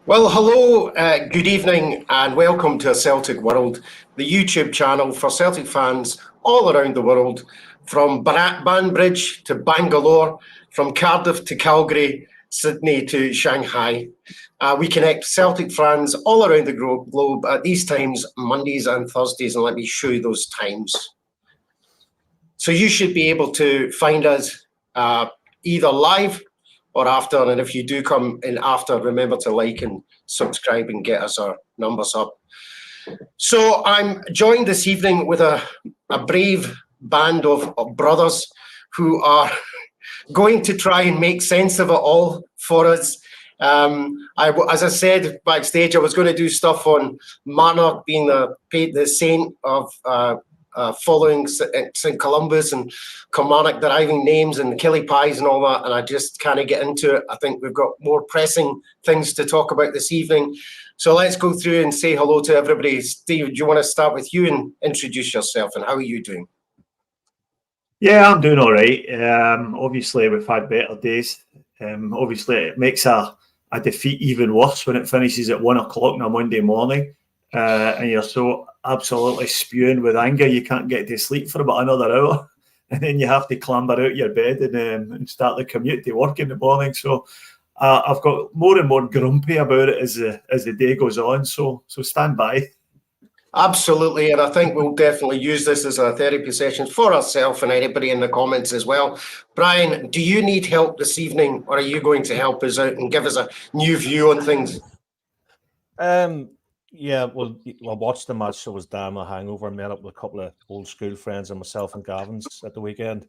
Well, hello, good evening, and welcome to Celtic World, the YouTube channel for Celtic fans all around the world, from Banbridge to Bangalore, from Cardiff to Calgary, Sydney to Shanghai. We connect Celtic fans all around the globe at these times, Mondays and Thursdays, and let me show you those times. So you should be able to find us either live or after, and if you do come in after, remember to like and subscribe and get us our numbers up. So I'm joined this evening with a brave band of brothers who are going to try and make sense of it all for us. As I said backstage, I was going to do stuff on Marnog being the saint of following St. Columbus and Kilmarnock deriving names and Killy pies and all that, and I just kind of get into it. I think we've got more pressing things to talk about this evening. So let's go through and say hello to everybody. Steve, do you want to start with you and introduce yourself, and how are you doing? Yeah, I'm doing all right. Obviously, we've had better days. Obviously, it makes a defeat even worse when it finishes at 1 o'clock on a Monday morning. And you're so absolutely spewing with anger you can't get to sleep for about another hour, and then you have to clamber out your bed and start the commute to work in the morning. So I've got more and more grumpy about it as the day goes on. So stand by. Absolutely, and I think we'll definitely use this as a therapy session for ourselves and anybody in the comments as well. Brian, do you need help this evening, or are you going to help us out and give us a new view on things? Yeah, well, I watched the match. I was down my hangover, met up with a couple of old school friends and myself and Gavin's at the weekend.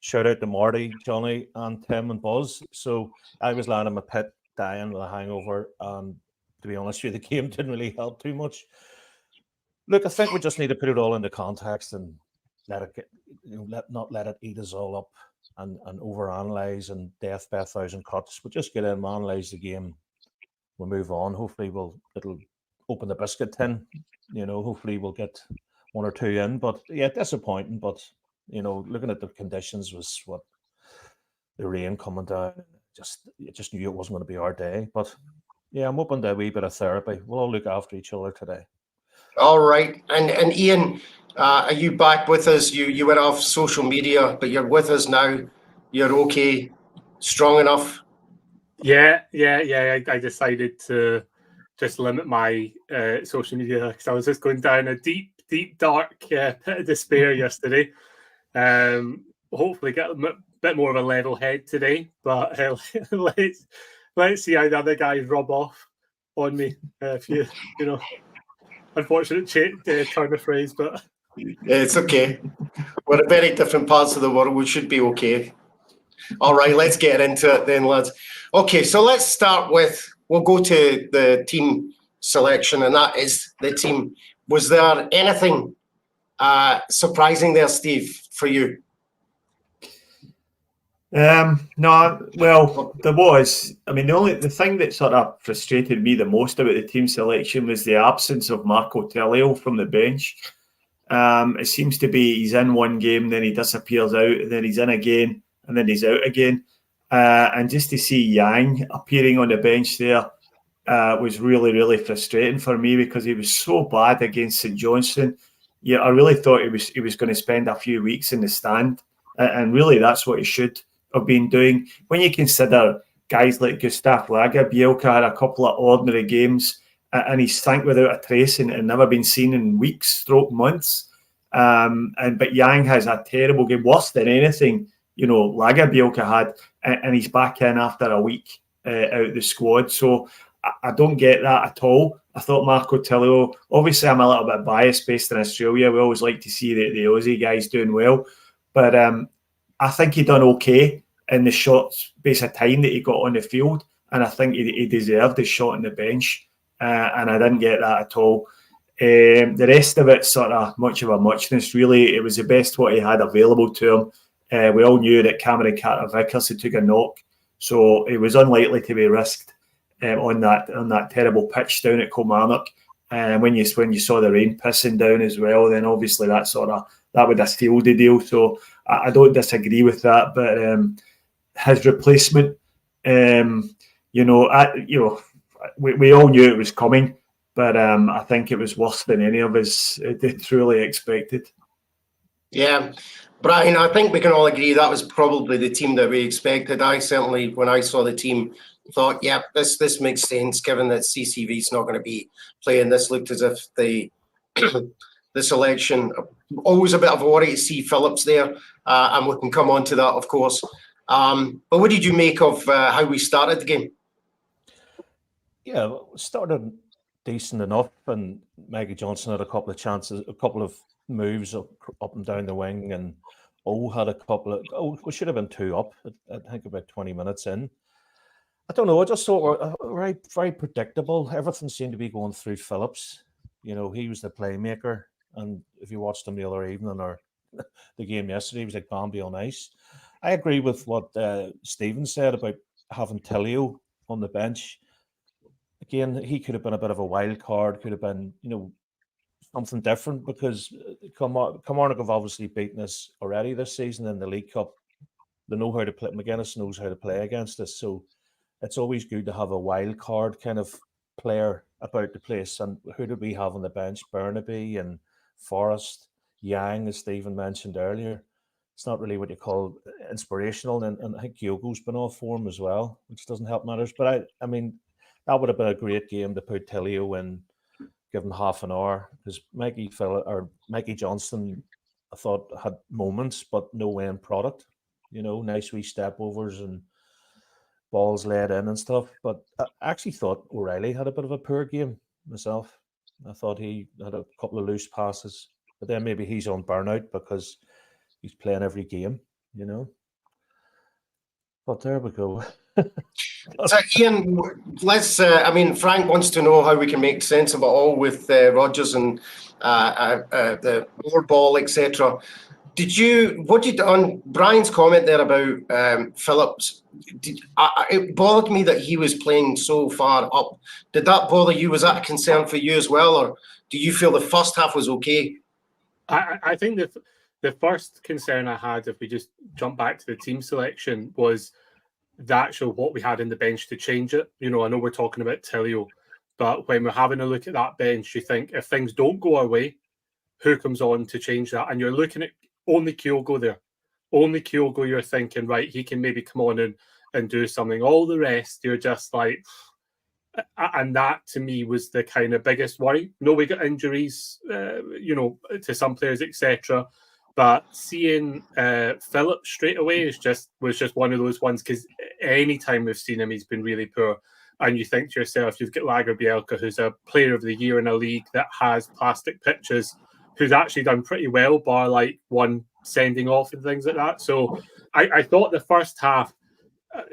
Shout out to Marty, Johnny, and Tim and Buzz. So I was lying in my pit, dying with a hangover, and to be honest with you, the game didn't really help too much. Look, I think we just need to put it all into context and let it get, not let it eat us all up and overanalyze and death by 1,000 cuts. But just get in, analyze the game. We'll move on. Hopefully, it'll open the biscuit tin. Hopefully we'll get one or two in. But yeah, disappointing. But looking at the conditions was what the rain coming down. Just knew it wasn't going to be our day. But yeah, I'm open to a wee bit of therapy. We'll all look after each other today. All right, and Ian, are you back with us? You went off social media, but you're with us now. You're okay, strong enough. Yeah. I decided to just limit my social media because I was just going down a deep, dark pit of despair yesterday. Hopefully get a bit more of a level head today, but let's see how the other guys rub off on me. If you unfortunate turn of phrase, but it's okay. We're in very different parts of the world. We should be okay. All right, let's get into it then, lads. Okay, so let's start with, we'll go to the team selection, and that is the team. Was there anything surprising there, Steve, for you? No, well, there was. I mean, the thing that sort of frustrated me the most about the team selection was the absence of Marco Tellio from the bench. It seems to be he's in one game, then he disappears out, and then he's in again, and then he's out again. And just to see Yang appearing on the bench there was really, really frustrating for me because he was so bad against St Johnstone. Yeah, I really thought he was going to spend a few weeks in the stand, and really that's what he should have been doing. When you consider guys like Gustav Lagerbielke had a couple of ordinary games and he sank without a trace and never been seen in weeks, months. But Yang has a terrible game, worse than anything Lagerbielke had, and he's back in after a week out the squad. So I don't get that at all. I thought Marco Tellio, obviously I'm a little bit biased based in Australia. We always like to see the Aussie guys doing well. But I think he done okay in the short space of time that he got on the field. And I think he deserved his shot on the bench. And I didn't get that at all. The rest of it sort of much of a muchness, really. It was the best what he had available to him. We all knew that Cameron Carter-Vickers had took a knock. So it was unlikely to be risked on that terrible pitch down at Kilmarnock. And when you saw the rain pissing down as well, then obviously that would have sealed the deal. So I don't disagree with that. But his replacement, we all knew it was coming, but I think it was worse than any of us truly expected. Yeah, Brian, I think we can all agree that was probably the team that we expected. I certainly, when I saw the team, thought, yeah, this makes sense, given that CCV's not going to be playing. This looked as if the selection, always a bit of a worry to see Phillips there, and we can come on to that, of course. But what did you make of how we started the game? Yeah, started decent enough, and Maggie Johnson had a couple of chances, a couple of moves up and down the wing, and had a couple of. We should have been 2 up. I think about 20 minutes in. I don't know. I just thought we're very, very predictable. Everything seemed to be going through Phillips. He was the playmaker, and if you watched him the other evening or the game yesterday, he was like Bambi on ice. I agree with what Stephen said about having Tilio on the bench. Again, he could have been a bit of a wild card, could have been, something different, because Kilmarnock have obviously beaten us already this season in the League Cup. They know how to play. McGuinness knows how to play against us. So it's always good to have a wild card kind of player about the place. And who did we have on the bench? Burnaby and Forrest, Yang, as Stephen mentioned earlier. It's not really what you call inspirational. And I think Kyogo's been off form as well, which doesn't help matters. But I mean, that would have been a great game to put Tilio in, give him half an hour, because Mikey Johnston, I thought, had moments, but no end product. Nice wee step overs and balls laid in and stuff. But I actually thought O'Reilly had a bit of a poor game myself. I thought he had a couple of loose passes, but then maybe he's on burnout because he's playing every game, But there we go. So Ian, let's. Frank wants to know how we can make sense of it all with Rodgers and the board ball, etc. On Brian's comment there about Phillips? It bothered me that he was playing so far up. Did that bother you? Was that a concern for you as well, or do you feel the first half was okay? I think the first concern I had, if we just jump back to the team selection, was the actual what we had in the bench to change it. I know we're talking about Tilio, but when we're having a look at that bench, you think if things don't go our way, who comes on to change that? And you're looking at only Kyogo there. Only Kyogo, you're thinking, right, he can maybe come on and do something. All the rest, you're just like, and that to me was the kind of biggest worry. No, we got injuries, to some players, etc. But seeing Phillips straight away was just one of those ones, because any time we've seen him, he's been really poor. And you think to yourself, you've got Lagerbielke, who's a player of the year in a league that has plastic pitches, who's actually done pretty well, bar like one sending off and things like that. So I thought the first half,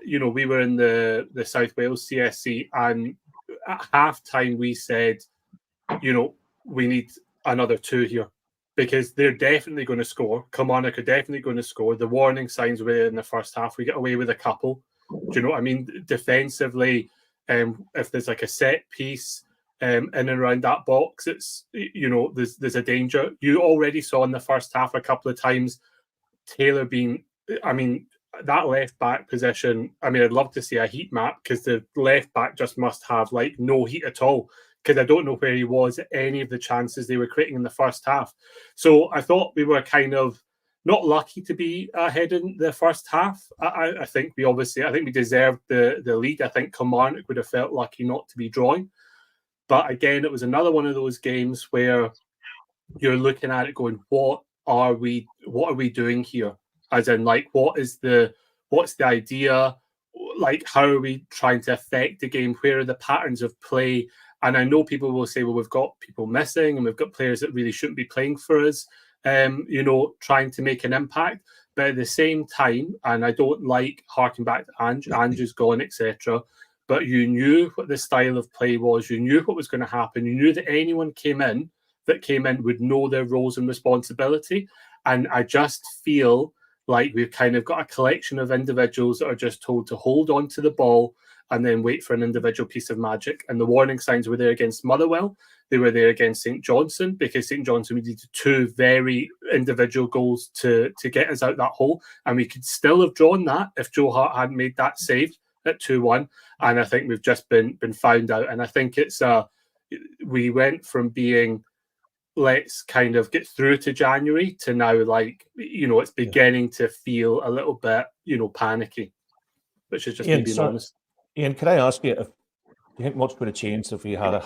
we were in the South Wales CSC, and at half time we said, we need another 2 here, because they're definitely going to score. Kilmarnock are definitely going to score. The warning signs were in the first half. We get away with a couple. Do you know what I mean? Defensively, if there's like a set piece in and around that box, it's, there's a danger. You already saw in the first half a couple of times Taylor being, that left back position. I'd love to see a heat map, because the left back just must have like no heat at all, because I don't know where he was at any of the chances they were creating in the first half. So I thought we were kind of not lucky to be ahead in the first half. I think we deserved the lead. I think Kilmarnock would have felt lucky not to be drawing. But again, it was another one of those games where you're looking at it going, what are we doing here? As in, like, what's the idea? Like, how are we trying to affect the game? Where are the patterns of play? And I know people will say, well, we've got people missing and we've got players that really shouldn't be playing for us, trying to make an impact. But at the same time, and I don't like harking back to Andrew's gone, etc., but you knew what the style of play was. You knew what was going to happen. You knew that anyone came in would know their roles and responsibility. And I just feel like we've kind of got a collection of individuals that are just told to hold on to the ball and then wait for an individual piece of magic. And the warning signs were there against Motherwell. They were there against St Johnstone, because St Johnstone needed 2 very individual goals to get us out that hole. And we could still have drawn that if Joe Hart hadn't made that save at 2-1, and I think we've just been found out. And I think we went from being, let's kind of get through to January, to now, like, it's beginning to feel a little bit, panicky, which is just me being honest. Ian, can I ask you, do you think much would have changed if we had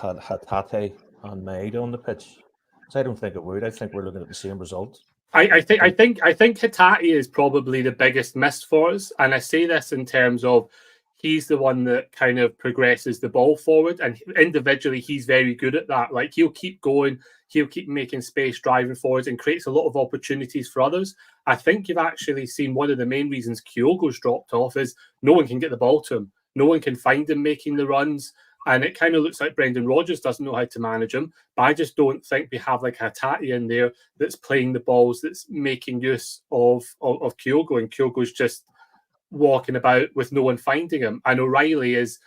Tate and Maeda on the pitch? Because I don't think it would. I think we're looking at the same result. I think Hatate is probably the biggest miss for us, and I say this in terms of he's the one that kind of progresses the ball forward, and individually he's very good at that. Like, he'll keep going, he'll keep making space, driving forwards, and creates a lot of opportunities for others. I think you've actually seen one of the main reasons Kyogo's dropped off is no one can get the ball to him, no one can find him making the runs. And it kind of looks like Brendan Rodgers doesn't know how to manage him. But I just don't think we have like Hatate in there that's playing the balls, that's making use of Kyogo. And Kyogo's just walking about with no one finding him. And O'Reilly's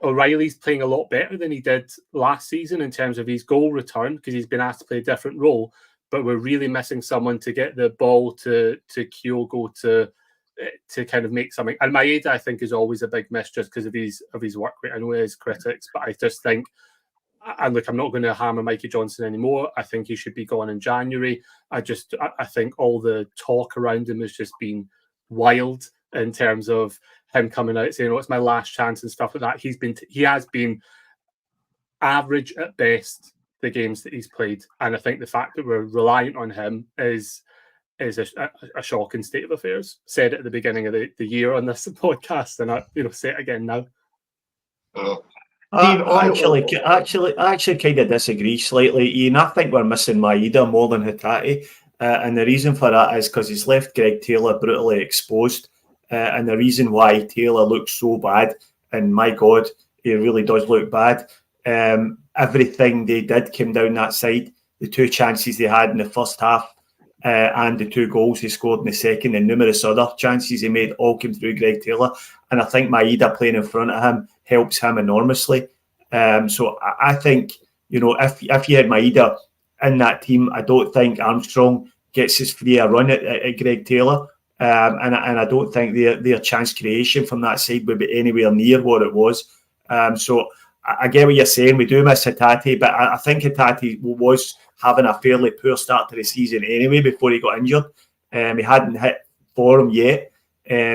playing a lot better than he did last season in terms of his goal return, because he's been asked to play a different role. But we're really missing someone to get the ball to Kyogo to kind of make something. And Maeda, I think, is always a big miss just because of his work rate. I know he has critics, but I just think, and look, I'm not going to hammer Mikey Johnson anymore. I think he should be gone in January. I think all the talk around him has just been wild in terms of him coming out saying, "Oh, it's my last chance" and stuff like that. He has been average at best the games that he's played, and I think the fact that we're reliant on him is a shocking state of affairs. Said it at the beginning of the year on this podcast, and I say it again now. I actually kind of disagree slightly, Ian. I think we're missing Maeda more than Hatate, and the reason for that is because he's left Greg Taylor brutally exposed, and the reason why Taylor looks so bad, and my God, he really does look bad. Everything they did came down that side. The 2 chances they had in the first half, and the 2 goals he scored in the second, and numerous other chances he made, all came through Greg Taylor. And I think Maeda playing in front of him helps him enormously. So I think, if you had Maeda in that team, I don't think Armstrong gets as free a run at Greg Taylor. And I don't think their chance creation from that side would be anywhere near what it was. So I get what you're saying. We do miss Hatate, but I think Hatate was having a fairly poor start to the season anyway before he got injured. He hadn't hit form yet.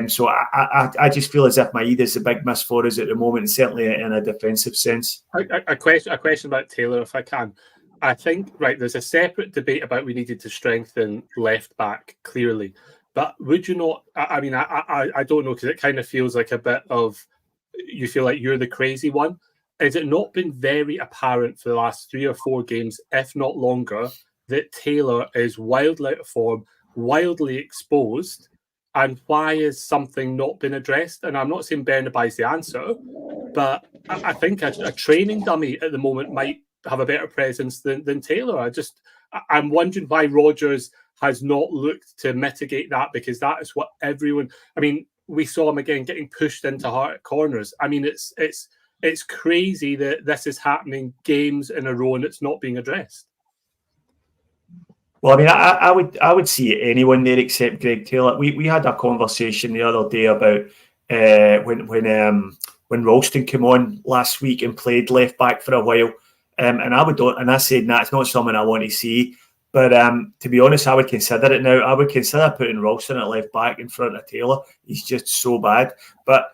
So I just feel as if Maeda is a big miss for us at the moment, certainly in a defensive sense. A question about Taylor, if I can. I think, there's a separate debate about we needed to strengthen left back, clearly. But would you not, I mean, I don't know, because it kind of feels like a bit of, you feel like you're the crazy one. Has it not been very apparent for the last 3 or 4 games, if not longer, that Taylor is wildly out of form, wildly exposed? And why has something not been addressed? And I'm not saying Bernabei is the answer, but I think a training dummy at the moment might have a better presence than Taylor. I'm wondering why Rodgers has not looked to mitigate that, because that is what everyone... I mean, we saw him again getting pushed into hard corners. I mean, it's crazy that this is happening games in a row and it's not being addressed. Well, I mean, I would see anyone there except Greg Taylor. We had a conversation the other day about when Ralston came on last week and played left back for a while, and I said that's not something I want to see. But to be honest, I would consider it now. I would consider putting Ralston at left back in front of Taylor. He's just so bad. But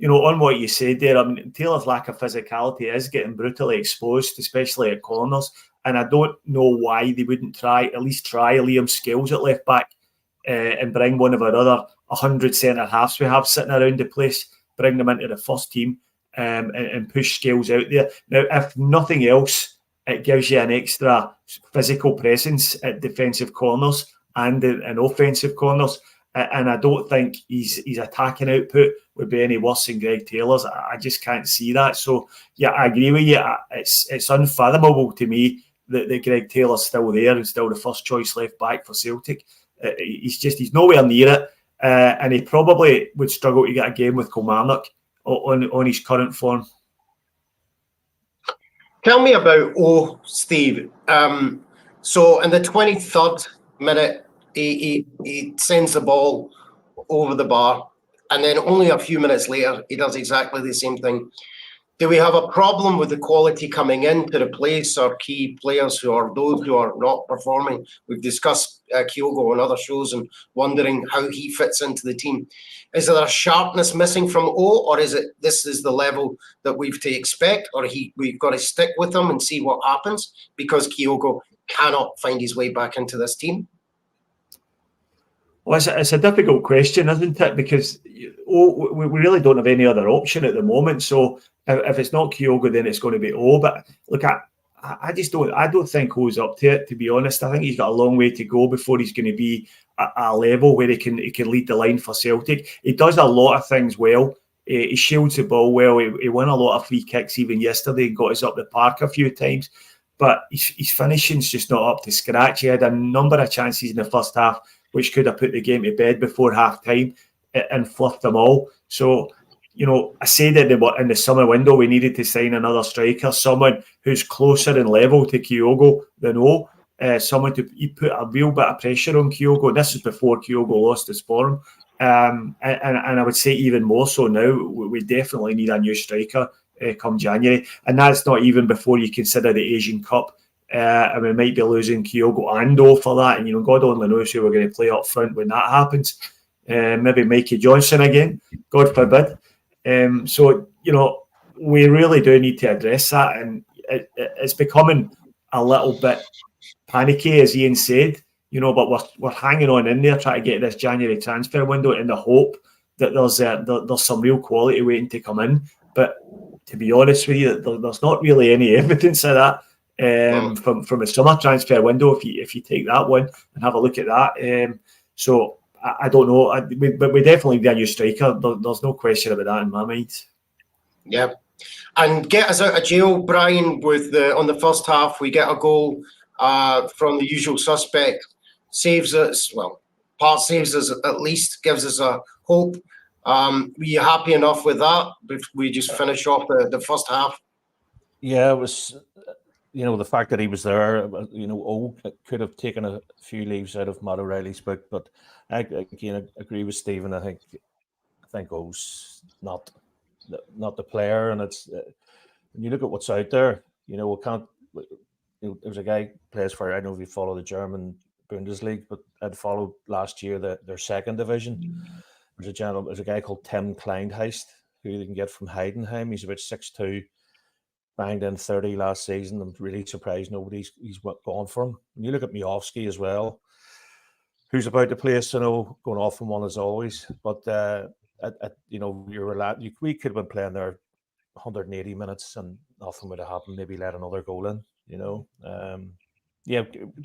on what you said there, I mean, Taylor's lack of physicality is getting brutally exposed, especially at corners. And I don't know why they wouldn't at least try Liam Scales at left back and bring one of our other 100 centre halves we have sitting around the place, bring them into the first team and push Scales out there. Now, if nothing else, it gives you an extra physical presence at defensive corners and in offensive corners. And I don't think his attacking output would be any worse than Greg Taylor's. I just can't see that. So, yeah, I agree with you. It's unfathomable to me that Greg Taylor's still there and still the first choice left back for Celtic. He's nowhere near it. And he probably would struggle to get a game with Kilmarnock on his current form. Tell me about Steve. So in the 23rd minute, he sends the ball over the bar, and then only a few minutes later, he does exactly the same thing. Do we have a problem with the quality coming in to replace our key players who are those who are not performing? We've discussed Kyogo on other shows and wondering how he fits into the team. Is there a sharpness missing from O, or is it this is the level that we've to expect, or we've got to stick with him and see what happens because Kyogo cannot find his way back into this team? Well, it's a difficult question, isn't it? Because we really don't have any other option at the moment. So if it's not Kyogo, then it's going to be O. But look, I don't think O's up to it, to be honest. I think he's got a long way to go before he's going to be at a level where he can lead the line for Celtic. He does a lot of things well. He shields the ball well. He won a lot of free kicks even yesterday and got us up the park a few times. But his finishing's just not up to scratch. He had a number of chances in the first half which could have put the game to bed before half-time and fluffed them all. So, I said in the summer window we needed to sign another striker, someone who's closer in level to Kyogo than O, someone to put a real bit of pressure on Kyogo. This is before Kyogo lost his form. And I would say even more so now, we definitely need a new striker come January. And that's not even before you consider the Asian Cup. And we might be losing Kyogo and O for that. And, God only knows who we're going to play up front when that happens. Maybe Mikey Johnson again, God forbid. So, we really do need to address that. And it's becoming a little bit panicky, as Ian said, but we're hanging on in there trying to get this January transfer window in the hope that there's some real quality waiting to come in. But to be honest with you, there's not really any evidence of that. From the summer transfer window, if you take that one and have a look at that. So I don't know, but we definitely need a new striker. There's no question about that in my mind. Yeah, and get us out of jail, Brian. On the first half, we get a goal from the usual suspect, saves us. Well, part saves us at least, gives us a hope. Were you happy enough with that? We just finish off the first half. Yeah, it was. The fact that he was there, O could have taken a few leaves out of Matt O'Reilly's book, but I agree with Stephen. I think O's not the player, and it's when you look at what's out there, we can't. There's a guy plays for, I don't know if you follow the German Bundesliga, but I'd followed last year their second division. There's a guy called Tim Kleinheist who they can get from Heidenheim. He's about 6'2". Banged in 30 last season. I'm really surprised nobody's gone for him. When you look at Miovski as well, who's about to place, going off from one as always. But we could have been playing there 180 minutes and nothing would have happened. Maybe let another goal in.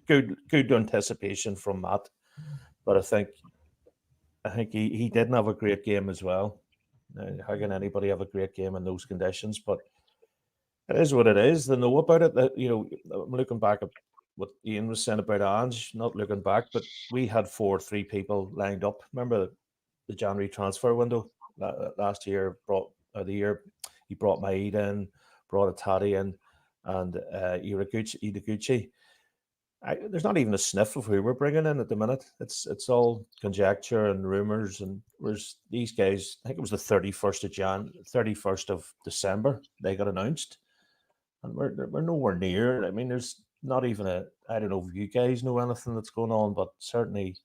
Good anticipation from Matt, but I think he didn't have a great game as well. How can anybody have a great game in those conditions? But it is what it is. They know about it. I'm looking back at what Ian was saying about Ange, not looking back, but we had 3 people lined up. Remember the January transfer window last year? He brought Maeda in, brought Atari in, and Iraguchi. There's not even a sniff of who we're bringing in at the minute. It's all conjecture and rumours. And whereas these guys, I think it was the 31st of December, they got announced. And we're nowhere near. I mean, there's not even I don't know if you guys know anything that's going on, but certainly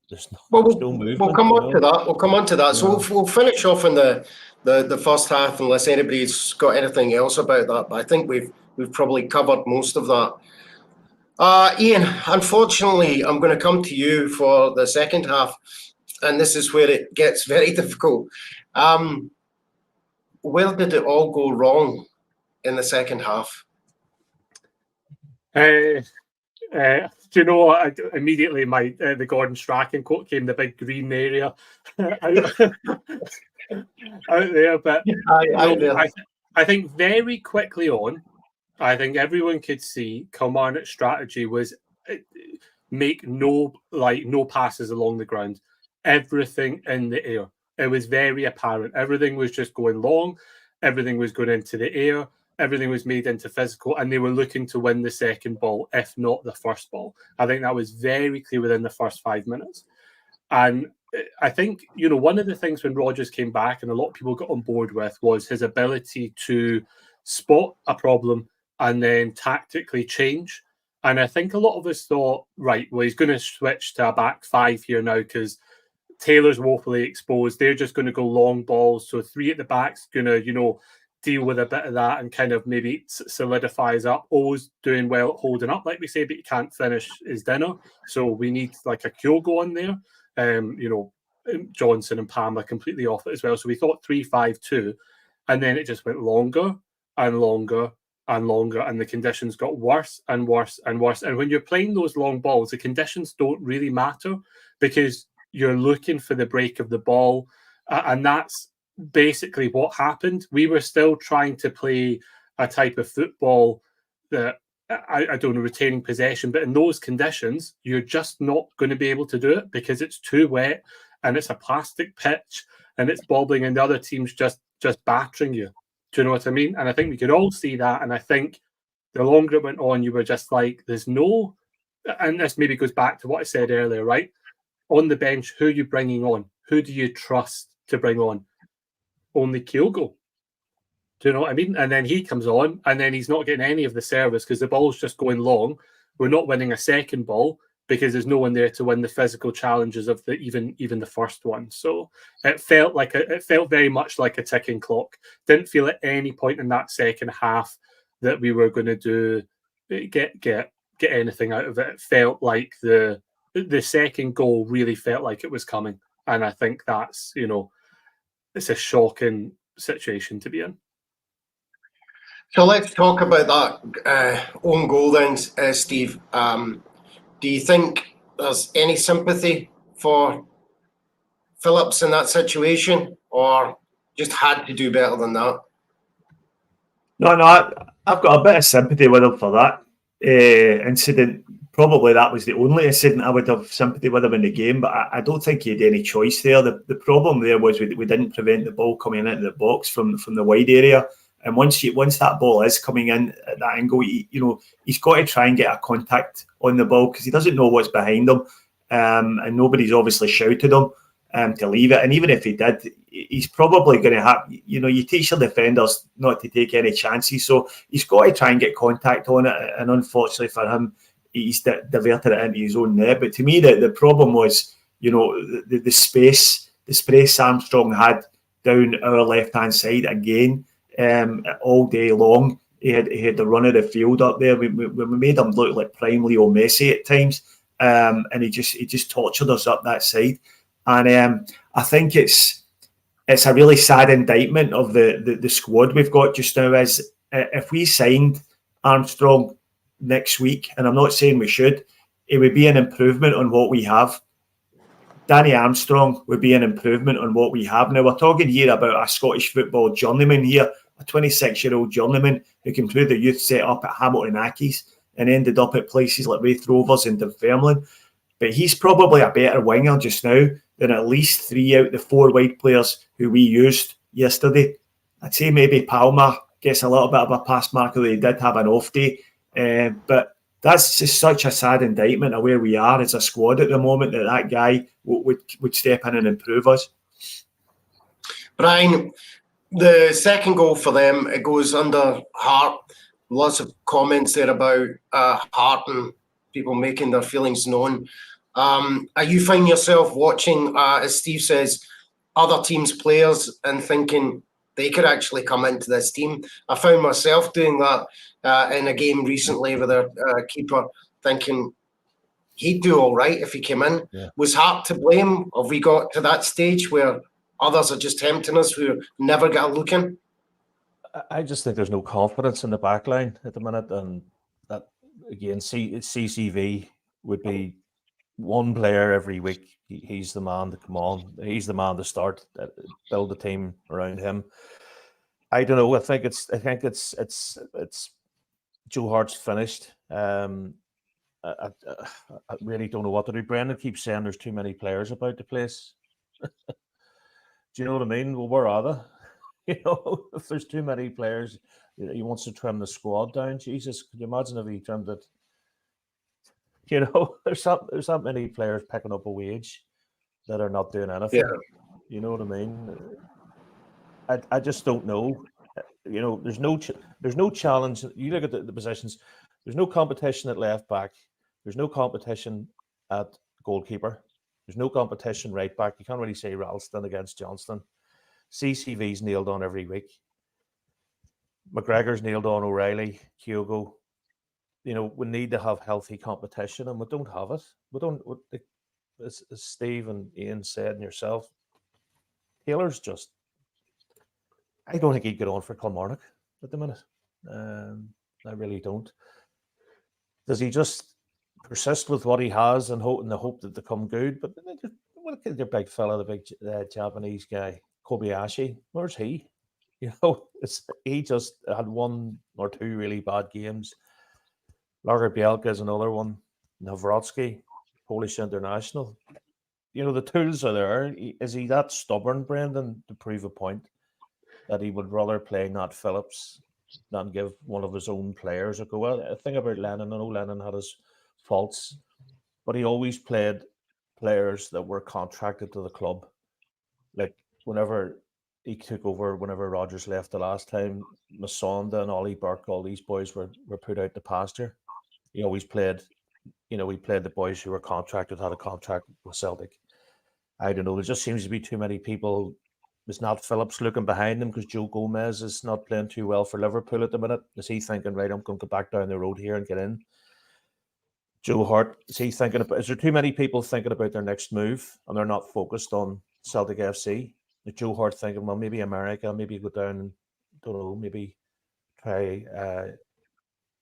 there's no movement. We'll come on to that. We'll come on to that. Yeah. So we'll finish off in the first half unless anybody's got anything else about that. But I think we've probably covered most of that. Ian, unfortunately, I'm going to come to you for the second half, and this is where it gets very difficult. Where did it all go wrong in the second half? Do you know what? Immediately the Gordon Strachan quote came, the big green area out there. But I think very quickly on, I think everyone could see Kilmarnock's strategy was make no passes along the ground, everything in the air. It was very apparent. Everything was just going long. Everything was going into the air. Everything was made into physical, and they were looking to win the second ball, if not the first ball. I think that was very clear within the first 5 minutes. And I think, one of the things when Rodgers came back and a lot of people got on board with was his ability to spot a problem and then tactically change. And I think a lot of us thought, right, well, he's going to switch to a back five here now because Taylor's woefully exposed. They're just going to go long balls. So three at the back's going to, deal with a bit of that and kind of maybe solidifies up. O's doing well at holding up, like we say, but he can't finish his dinner. So we need like a Kyogo on there. Johnson and Palmer completely off it as well. So we thought 3-5-2, and then it just went longer and longer and longer, and the conditions got worse and worse and worse. And when you're playing those long balls, the conditions don't really matter because you're looking for the break of the ball, and that's basically what happened. We were still trying to play a type of football that I don't know, retaining possession, but in those conditions, you're just not going to be able to do it because it's too wet and it's a plastic pitch and it's bobbling and the other team's just battering you. Do you know what I mean? And I think we could all see that. And I think the longer it went on, you were just like, there's no, and this maybe goes back to what I said earlier, right? On the bench, who are you bringing on? Who do you trust to bring on? Only Kyogo. Do you know what I mean? And then he comes on and then he's not getting any of the service because the ball's just going long. We're not winning a second ball because there's no one there to win the physical challenges of the even the first one. So it felt very much like a ticking clock. Didn't feel at any point in that second half that we were going to get anything out of it. It felt like the second goal really felt like it was coming. And I think that's, it's a shocking situation to be in. So let's talk about that own goal then, Steve. Do you think there's any sympathy for Phillips in that situation, or just had to do better than that? No, I've got a bit of sympathy with him for that incident. Probably that was the only incident I would have sympathy with him in the game, but I don't think he had any choice there. The problem there was we didn't prevent the ball coming into the box from the wide area. And once that ball is coming in at that angle, he's got to try and get a contact on the ball because he doesn't know what's behind him, and nobody's obviously shouted him to leave it. And even if he did, he's probably going to have. You teach your defenders not to take any chances, so he's got to try and get contact on it. And unfortunately for him, he's diverted it into his own net. But to me, the problem was, the space Armstrong had down our left hand side again. All day long, he had the run of the field up there. We made him look like prime Leo Messi at times, and he just tortured us up that side. And I think it's a really sad indictment of the squad we've got just now. Is if we signed Armstrong next week, and I'm not saying we should, it would be an improvement on what we have. Danny Armstrong would be an improvement on what we have. Now, we're talking here about a Scottish football journeyman here, a 26-year-old journeyman who came through the youth set up at Hamilton Accies and ended up at places like Raith Rovers and Dunfermline. But he's probably a better winger just now than at least 3 out of the 4 wide players who we used yesterday. I'd say maybe Palmer gets a little bit of a pass mark, although he did have an off day. But that's just such a sad indictment of where we are as a squad at the moment, that guy would step in and improve us. Brian, the second goal for them, it goes under Hart. Lots of comments there about Hart and people making their feelings known. Are you finding yourself watching, as Steve says, other teams' players and thinking they could actually come into this team? I found myself doing that in a game recently with our keeper, thinking he'd do all right if he came in. Yeah. Was Hart to blame? Have we got to that stage where others are just tempting us who never get a look in? I just think there's no confidence in the back line at the minute, and that again, CCV would be one player every week. He's the man to come on. He's the man to start. Build a team around him. I don't know. I think it's Joe Hart's finished. I really don't know what to do. Brendan keeps saying there's too many players about the place. Do you know what I mean? Well, where are they? If there's too many players, he wants to trim the squad down. Jesus, could you imagine if he trimmed it? There's not many players picking up a wage. that are not doing anything. Yeah. You know what I mean? I just don't know. You know, there's no challenge. You look at the positions. There's no competition at left back. There's no competition at goalkeeper. There's no competition right back. You can't really say Ralston against Johnston. CCV's nailed on every week. McGregor's nailed on O'Reilly, Kyogo. You know, we need to have healthy competition, and we don't have it. We don't. As Steve and Ian said, and yourself, Taylor's just. I don't think he'd get on for Kilmarnock at the minute. I really don't. Does he just persist with what he has and hope in the hope that they come good? But look at your big fella, the big Japanese guy, Kobayashi. Where's he? You know, he just had one or two really bad games. Lager Bielka is another one. Nawrocki, Polish international. You know, the tools are there. Is he that stubborn, Brendan, to prove a point that he would rather play Nat Phillips than give one of his own players a go? I think about Lennon. I know Lennon had his faults, but he always played players that were contracted to the club. Like whenever he took over, whenever Rodgers left the last time, Masonda and Ollie Burke, all these boys were put out to pasture. He always played, you know, he played the boys who were contracted, had a contract with Celtic. I don't know. There just seems to be too many people. Is Nat Phillips looking behind him because Joe Gomez is not playing too well for Liverpool at the minute? Is he thinking, right, I'm going to go back down the road here and get in? Joe Hart, is he thinking about? Is there too many people thinking about their next move and they're not focused on Celtic FC? Is Joe Hart thinking, well, maybe America, maybe go down and don't know, maybe try,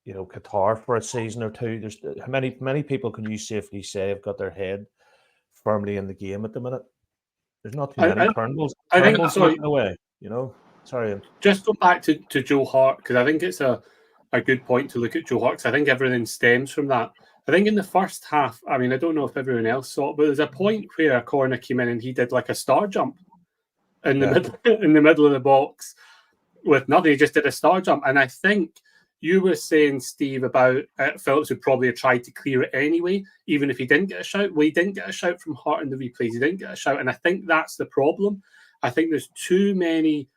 you know, Qatar for a season or two? There's how many people can you safely say have got their head firmly in the game at the minute? There's not too many Turnbulls. I think looking away, you know. Sorry. Just go back to Joe Hart, because I think it's a good point to look at Joe Hart, because I think everything stems from that. I think in the first half, I mean, I don't know if everyone else saw it, but there's a point where a corner came in and he did like a star jump in the middle of the box with nothing. He just did a star jump. And I think you were saying, Steve, about Phillips would probably have tried to clear it anyway, even if he didn't get a shout. Well, he didn't get a shout from Hart in the replays. He didn't get a shout. And I think that's the problem. I think there's too many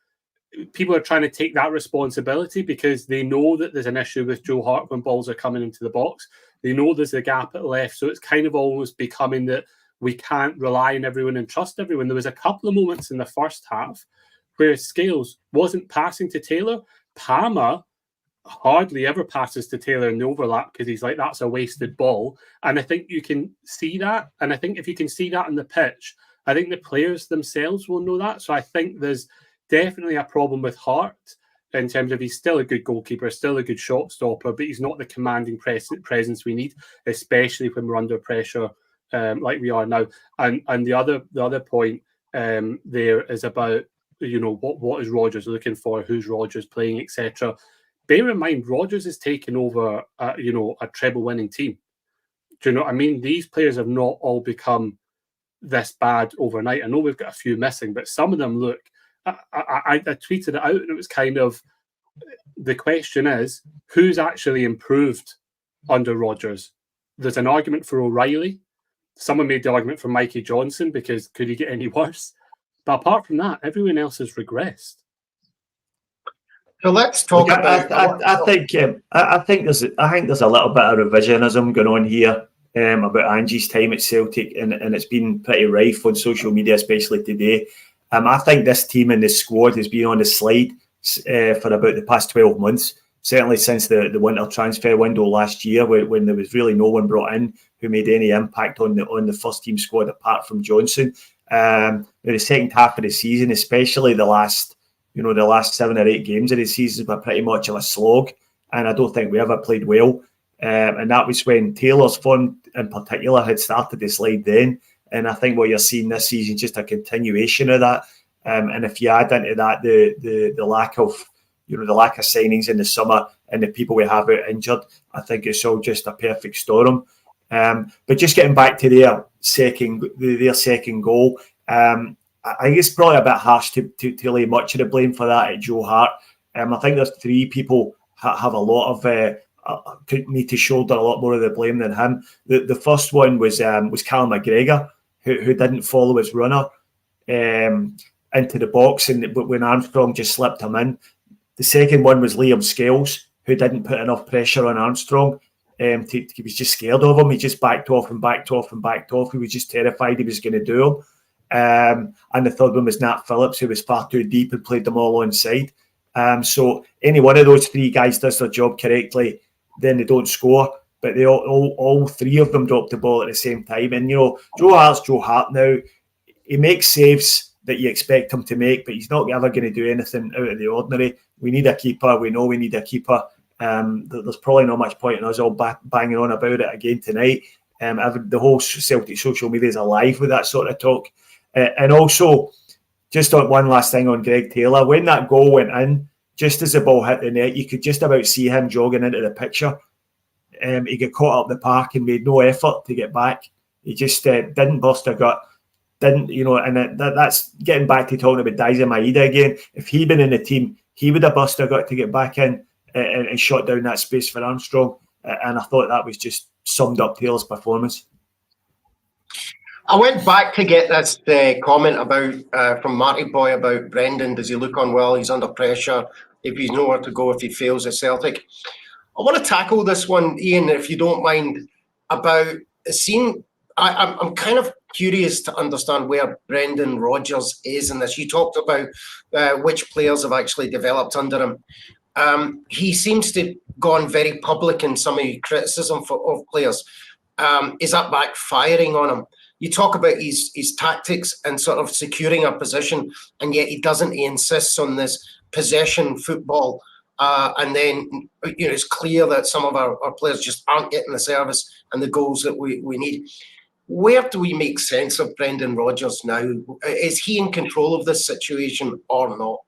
people are trying to take that responsibility because they know that there's an issue with Joe Hart when balls are coming into the box. They know there's a gap at left. So it's kind of almost becoming that we can't rely on everyone and trust everyone. There was a couple of moments in the first half where Scales wasn't passing to Taylor. Palmer hardly ever passes to Taylor in the overlap because he's like, that's a wasted ball. And I think you can see that. And I think if you can see that on the pitch, I think the players themselves will know that. So I think there's definitely a problem with Hart in terms of he's still a good goalkeeper, still a good shot stopper, but he's not the commanding presence we need, especially when we're under pressure like we are now. And the other point there is about, you know, what is Rodgers looking for, who's Rodgers playing, etc. Bear in mind, Rodgers is taking over, a treble-winning team. Do you know what I mean? These players have not all become this bad overnight. I know we've got a few missing, but some of them look. I tweeted it out, and it was kind of the question is who's actually improved under Rodgers. There's an argument for O'Reilly. Someone made the argument for Mikey Johnson because could he get any worse? But apart from that, everyone else has regressed. So let's talk about. I think there's a little bit of revisionism going on here about Angie's time at Celtic, and it's been pretty rife on social media, especially today. I think this team and this squad has been on the slide for about the past 12 months, certainly since the winter transfer window last year, when there was really no one brought in who made any impact on the first team squad apart from Johnson. The second half of the season, especially the last 7 or 8 games of the season, were pretty much of a slog, and I don't think we ever played well. And that was when Taylor's form in particular had started to slide then. And I think what you're seeing this season is just a continuation of that. And if you add into that the lack of signings in the summer and the people we have out injured, I think it's all just a perfect storm. But just getting back to their second goal, I think it's probably a bit harsh to lay much of the blame for that at Joe Hart. I think there's 3 people have a lot of need to shoulder a lot more of the blame than him. The first one was Callum McGregor. who didn't follow his runner into the box, and when Armstrong just slipped him in. The second one was Liam Scales, who didn't put enough pressure on Armstrong. He was just scared of him. He just backed off and backed off and backed off. He was just terrified he was going to do him. And the third one was Nat Phillips, who was far too deep and played them all onside. So any one of those three guys does their job correctly, then they don't score. But they all three of them dropped the ball at the same time. And, you know, Joe Hart now, he makes saves that you expect him to make, but he's not ever going to do anything out of the ordinary. We need a keeper. We know we need a keeper. There's probably not much point in us all banging on about it again tonight. The whole Celtic social media is alive with that sort of talk. And also, just on one last thing on Greg Taylor, when that goal went in, just as the ball hit the net, you could just about see him jogging into the picture. He got caught up the park and made no effort to get back. He just didn't burst a gut. Didn't, you know, and that's getting back to talking about Daiza Maeda again. If he'd been in the team, he would have burst a gut to get back in and shut down that space for Armstrong. And I thought that was just summed up Taylor's performance. I went back to get this comment about from Marty Boy about Brendan. Does he look unwell? He's under pressure. If he's nowhere to go, if he fails at Celtic. I want to tackle this one, Ian, if you don't mind, about seeing. I'm kind of curious to understand where Brendan Rodgers is in this. You talked about which players have actually developed under him. He seems to have gone very public in some of his criticism of players. Is that backfiring on him? You talk about his tactics and sort of securing a position, and yet he doesn't. He insists on this possession football. And then, you know, it's clear that some of our players just aren't getting the service and the goals that we need. Where do we make sense of Brendan Rodgers now? Is he in control of this situation or not?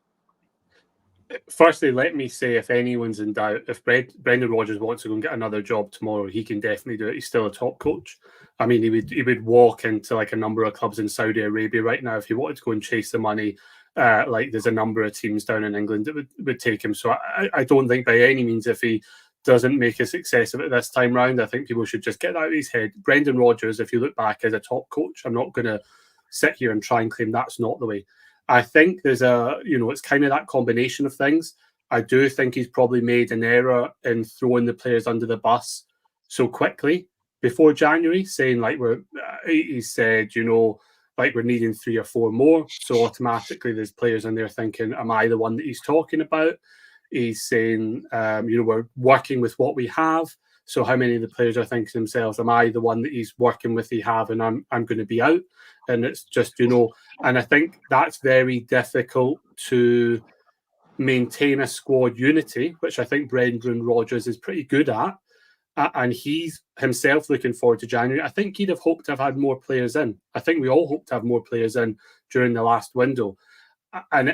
Firstly, let me say, if anyone's in doubt, if Brendan Rodgers wants to go and get another job tomorrow, he can definitely do it. He's still a top coach. I mean, he would walk into like a number of clubs in Saudi Arabia right now if he wanted to go and chase the money. Like there's a number of teams down in England that would take him. So I don't think by any means, if he doesn't make a success of it this time round, I think people should just get that out of his head. Brendan Rodgers, if you look back, as a top coach. I'm not going to sit here and try and claim that's not the way. I think there's it's kind of that combination of things. I do think he's probably made an error in throwing the players under the bus so quickly before January, saying like he said, like we're needing 3 or 4 more. So automatically there's players in there thinking, am I the one that he's talking about? He's saying, we're working with what we have. So how many of the players are thinking to themselves, am I the one that he's working with, and I'm going to be out? And it's just, and I think that's very difficult to maintain a squad unity, which I think Brendan Rodgers is pretty good at. And he's himself looking forward to January. I think he'd have hoped to have had more players in. I think we all hoped to have more players in during the last window. And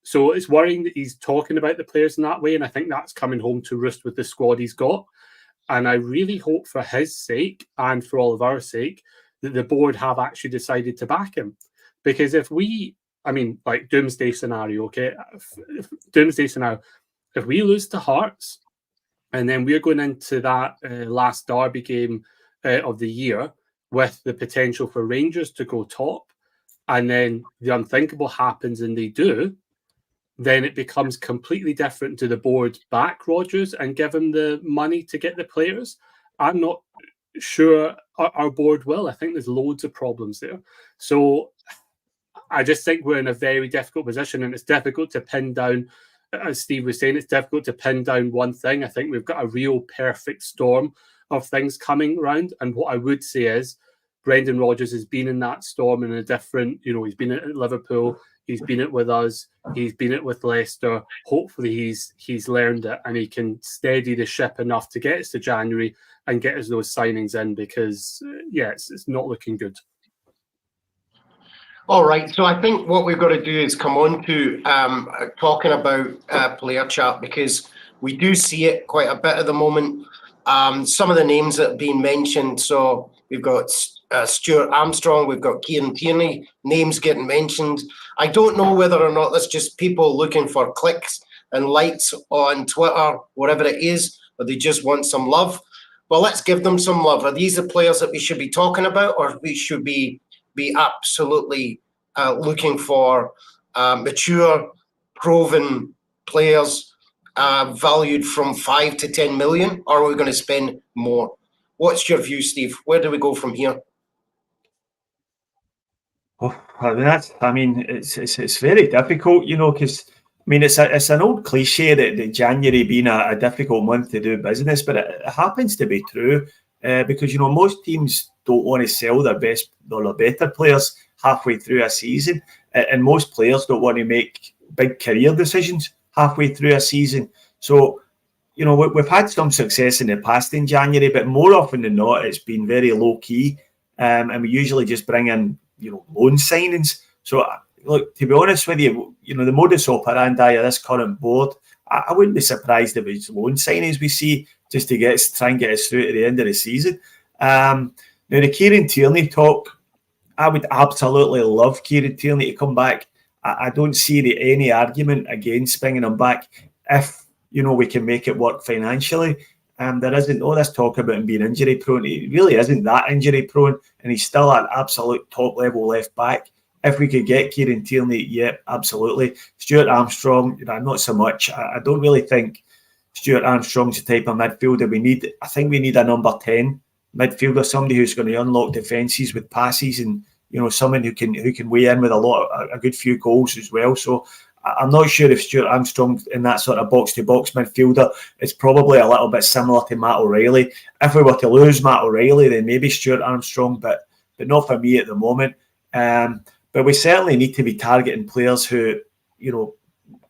so it's worrying that he's talking about the players in that way. And I think that's coming home to roost with the squad he's got. And I really hope for his sake and for all of our sake that the board have actually decided to back him. Because like doomsday scenario, okay? Doomsday scenario. If we lose to Hearts and then we're going into that last derby game of the year with the potential for Rangers to go top, and then the unthinkable happens and they do, then it becomes completely different. Do the board back Rodgers and give him the money to get the players? I'm not sure our board will. I think there's loads of problems there. So I just think we're in a very difficult position, and it's difficult to pin down, as Steve was saying, it's difficult to pin down one thing. I think we've got a real perfect storm of things coming around. And what I would say is Brendan Rodgers has been in that storm in a different, he's been at Liverpool, he's been it with us, he's been it with Leicester. Hopefully he's learned it and he can steady the ship enough to get us to January and get us those signings in, because it's not looking good. All right, so I think what we've got to do is come on to talking about player chat, because we do see it quite a bit at the moment. Some of the names that have been mentioned, so we've got Stuart Armstrong, we've got Kieran Tierney, names getting mentioned. I don't know whether or not that's just people looking for clicks and likes on Twitter, whatever it is, or they just want some love. Well, let's give them some love. Are these the players that we should be talking about, or we should be be absolutely looking for mature, proven players valued from 5 to 10 million, or are we going to spend more? What's your view, Steve? Where do we go from here? Oh, it's very difficult, because it's an old cliche that January being a difficult month to do business, but it happens to be true because most teams don't want to sell their best or their better players halfway through a season, and most players don't want to make big career decisions halfway through a season. So we've had some success in the past in January, but more often than not, it's been very low key, and we usually just bring in loan signings. So look, to be honest with you, the modus operandi of this current board, I wouldn't be surprised if it's loan signings we see just to try and get us through to the end of the season. Now the Kieran Tierney talk, I would absolutely love Kieran Tierney to come back. I don't see any argument against bringing him back if we can make it work financially. There isn't all this talk about him being injury prone. He really isn't that injury prone, and he's still an absolute top level left back. If we could get Kieran Tierney, yeah, absolutely. Stuart Armstrong, not so much. I don't really think Stuart Armstrong's the type of midfielder we need. I think we need a number 10 midfielder, somebody who's going to unlock defences with passes, and someone who can weigh in with a good few goals as well. So I'm not sure if Stuart Armstrong in that sort of box-to-box midfielder is probably a little bit similar to Matt O'Reilly. If we were to lose Matt O'Reilly, then maybe Stuart Armstrong, but not for me at the moment. But we certainly need to be targeting players who,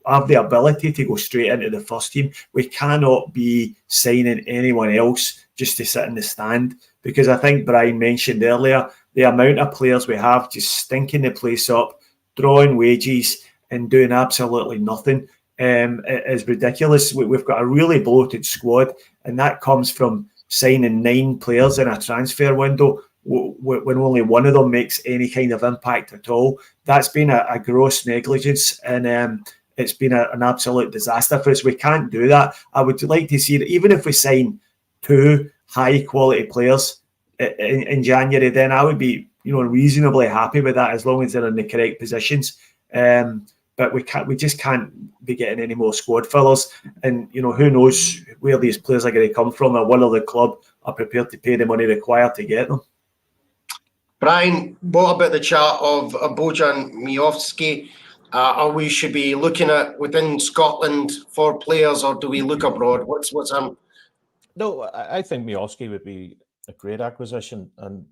have the ability to go straight into the first team. We cannot be signing anyone else just to sit in the stand, because I think Brian mentioned earlier, the amount of players we have just stinking the place up, drawing wages and doing absolutely nothing is ridiculous. We've got a really bloated squad, and that comes from signing 9 players in a transfer window when only one of them makes any kind of impact at all. That's been a gross negligence, and it's been an absolute disaster for us. We can't do that. I would like to see that even if we sign 2 high quality players in January, then I would be reasonably happy with that, as long as they're in the correct positions. But we just can't be getting any more squad fillers, and who knows where these players are going to come from, or whether the club are prepared to pay the money required to get them. Brian, what about the chat of Bojan Miovski? Are we should be looking at within Scotland for players, or do we look abroad? What's No, I think Miovski would be a great acquisition, and